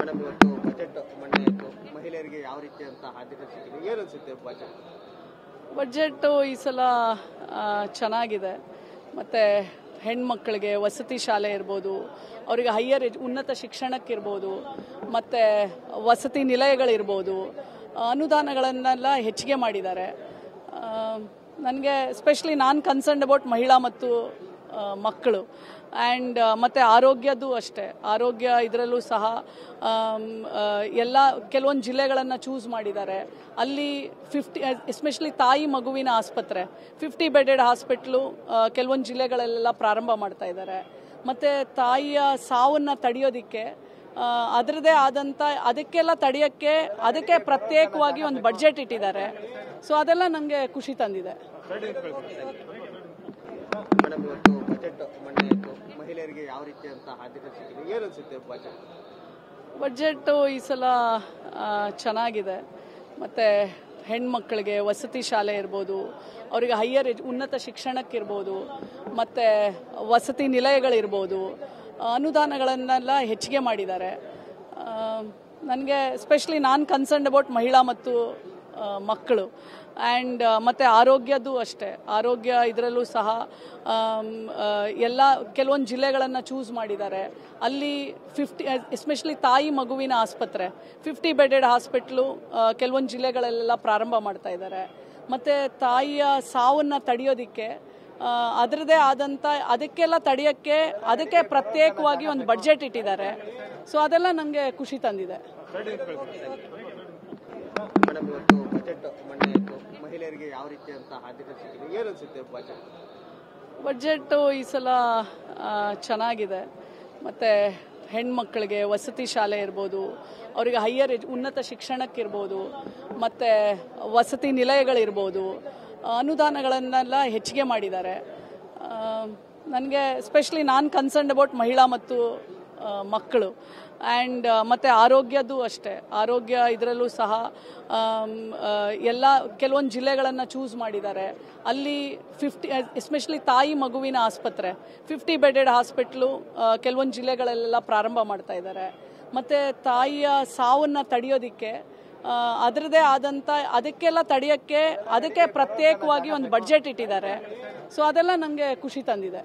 Madam ಇವತ್ತು budget ಮಂಡನೆ ಆಯಿತು. ಮಹಿಳೆಯರಿಗೆ ಯಾವ ರೀತಿಯಂತ ಆದ್ಯತೆ ಸಿಕ್ಕಿದೆ, ಏನು ಅನಿಸುತ್ತೆ ಬಜೆಟ್ ಈ ಸಲ ಚೆನ್ನಾಗಿದೆ. ಮತ್ತು ಹೆಣ್ಮಕ್ಳಿಗೆ ವಸತಿ ಶಾಲೆ ಇರ್ಬೋದು, ಅವರಿಗೆ ಉನ್ನತ ಶಿಕ್ಷಣಕ್ಕಿರ್ಬೋದು, ಮತ್ತು ವಸತಿ ನಿಲಯಗಳಿರ್ಬೋದು, ಅನುದಾನಗಳನ್ನೆಲ್ಲ ಹೆಚ್ಚಿಗೆ ಮಾಡಿದ್ದಾರೆ. ನನಗೆ ಸ್ಪೆಷಲಿ ನಾನು ಕನ್ಸರ್ನ್ಡ್ ಅಬೌಟ್ ಮಹಿಳಾ ಮತ್ತು ಮಕ್ಕಳು ಆ್ಯಂಡ್ ಮತ್ತು ಆರೋಗ್ಯದ್ದು ಅಷ್ಟೇ. ಆರೋಗ್ಯ ಇದರಲ್ಲೂ ಸಹ ಕೆಲವೊಂದು ಜಿಲ್ಲೆಗಳನ್ನು ಚೂಸ್ ಮಾಡಿದ್ದಾರೆ. ಅಲ್ಲಿ 50 ಎಸ್ಪೆಷಲಿ ತಾಯಿ ಮಗುವಿನ ಆಸ್ಪತ್ರೆ 50 ಬೆಡೆಡ್ ಹಾಸ್ಪಿಟ್ಲು ಕೆಲವೊಂದು ಜಿಲ್ಲೆಗಳಲ್ಲೆಲ್ಲ ಪ್ರಾರಂಭ ಮಾಡ್ತಾ ಇದ್ದಾರೆ. ಮತ್ತು ತಾಯಿಯ ಸಾವನ್ನು ತಡೆಯೋದಕ್ಕೆ ಅದರದೇ ಆದಂಥ ಅದಕ್ಕೆಲ್ಲ ತಡೆಯೋಕ್ಕೆ ಅದಕ್ಕೆ ಪ್ರತ್ಯೇಕವಾಗಿ ಒಂದು ಬಡ್ಜೆಟ್ ಇಟ್ಟಿದ್ದಾರೆ. ಸೊ ಅದೆಲ್ಲ ನನಗೆ ಖುಷಿ ತಂದಿದೆ. ಮೇಡಮ್ ಇವತ್ತು ಬಜೆಟ್ ಮಂಡನೆ ಆಯಿತು. ಮಹಿಳೆಯರಿಗೆ ಯಾವ ರೀತಿಯಂತ ಆದ್ಯತೆ ಸಿಕ್ಕಿದೆ, ಏನು ಅನಿಸುತ್ತೆ ಬಜೆಟ್ ಈ ಸಲ ಚೆನ್ನಾಗಿದೆ. ಮತ್ತು ಹೆಣ್ಮಕ್ಳಿಗೆ ವಸತಿ ಶಾಲೆ ಇರ್ಬೋದು, ಅವರಿಗೆ ಉನ್ನತ ಶಿಕ್ಷಣಕ್ಕಿರ್ಬೋದು, ಮತ್ತು ವಸತಿ ನಿಲಯಗಳಿರ್ಬೋದು, ಅನುದಾನಗಳನ್ನೆಲ್ಲ ಹೆಚ್ಚಿಗೆ ಮಾಡಿದ್ದಾರೆ. ನನಗೆ ಸ್ಪೆಷಲಿ ನಾನು ಕನ್ಸರ್ನ್ಡ್ ಅಬೌಟ್ ಮಹಿಳಾ ಮತ್ತು ಮಕ್ಕಳು ಆ್ಯಂಡ್ ಮತ್ತು ಆರೋಗ್ಯದ್ದು ಅಷ್ಟೇ. ಆರೋಗ್ಯ ಇದರಲ್ಲೂ ಸಹ ಕೆಲವೊಂದು ಜಿಲ್ಲೆಗಳನ್ನು ಚೂಸ್ ಮಾಡಿದ್ದಾರೆ. ಅಲ್ಲಿ 50 ಎಸ್ಪೆಷಲಿ ತಾಯಿ ಮಗುವಿನ ಆಸ್ಪತ್ರೆ 50 ಬೆಡೆಡ್ ಹಾಸ್ಪಿಟ್ಲು ಕೆಲವೊಂದು ಜಿಲ್ಲೆಗಳಲ್ಲೆಲ್ಲ ಪ್ರಾರಂಭ ಮಾಡ್ತಾ ಇದ್ದಾರೆ. ಮತ್ತು ತಾಯಿಯ ಸಾವನ್ನು ತಡೆಯೋದಕ್ಕೆ ಅದರದೇ ಆದಂಥ ಅದಕ್ಕೆಲ್ಲ ತಡೆಯೋಕ್ಕೆ ಅದಕ್ಕೆ ಪ್ರತ್ಯೇಕವಾಗಿ ಒಂದು ಬಡ್ಜೆಟ್ ಇಟ್ಟಿದ್ದಾರೆ. ಸೊ ಅದೆಲ್ಲ ನನಗೆ ಖುಷಿ ತಂದಿದೆ. ಮೇಡಮ್ ಇವತ್ತು ಬಜೆಟ್ ಮಂಡನೆ ಆಯಿತು. ಮಹಿಳೆಯರಿಗೆ ಯಾವ ರೀತಿಯಂತ ಆದ್ಯತೆ ಸಿಕ್ಕಿದೆ, ಏನು ಅನಿಸುತ್ತೆ ಬಜೆಟ್ ಈ ಸಲ ಚೆನ್ನಾಗಿದೆ. ಮತ್ತು ಹೆಣ್ಮಕ್ಳಿಗೆ ವಸತಿ ಶಾಲೆ ಇರ್ಬೋದು, ಅವರಿಗೆ ಉನ್ನತ ಶಿಕ್ಷಣಕ್ಕಿರ್ಬೋದು, ಮತ್ತು ವಸತಿ ನಿಲಯಗಳಿರ್ಬೋದು, ಅನುದಾನಗಳನ್ನೆಲ್ಲ ಹೆಚ್ಚಿಗೆ ಮಾಡಿದ್ದಾರೆ. ನನಗೆ ಸ್ಪೆಷಲಿ ನಾನು ಕನ್ಸರ್ನ್ಡ್ ಅಬೌಟ್ ಮಹಿಳಾ ಮತ್ತು ಮಕ್ಕಳು ಆ್ಯಂಡ್ ಮತ್ತು ಆರೋಗ್ಯದ್ದು ಅಷ್ಟೇ. ಆರೋಗ್ಯ ಇದರಲ್ಲೂ ಸಹ ಕೆಲವೊಂದು ಜಿಲ್ಲೆಗಳನ್ನು ಚೂಸ್ ಮಾಡಿದ್ದಾರೆ. ಅಲ್ಲಿ 50 ಎಸ್ಪೆಷಲಿ ತಾಯಿ ಮಗುವಿನ ಆಸ್ಪತ್ರೆ 50 ಬೆಡೆಡ್ ಹಾಸ್ಪಿಟ್ಲು ಕೆಲವೊಂದು ಜಿಲ್ಲೆಗಳಲ್ಲೆಲ್ಲ ಪ್ರಾರಂಭ ಮಾಡ್ತಾ ಇದ್ದಾರೆ. ಮತ್ತು ತಾಯಿಯ ಸಾವನ್ನು ತಡೆಯೋದಕ್ಕೆ ಅದರದೇ ಆದಂಥ ಅದಕ್ಕೆಲ್ಲ ತಡೆಯೋಕ್ಕೆ ಅದಕ್ಕೆ ಪ್ರತ್ಯೇಕವಾಗಿ ಒಂದು ಬಡ್ಜೆಟ್ ಇಟ್ಟಿದ್ದಾರೆ. ಸೊ ಅದೆಲ್ಲ ನನಗೆ ಖುಷಿ ತಂದಿದೆ.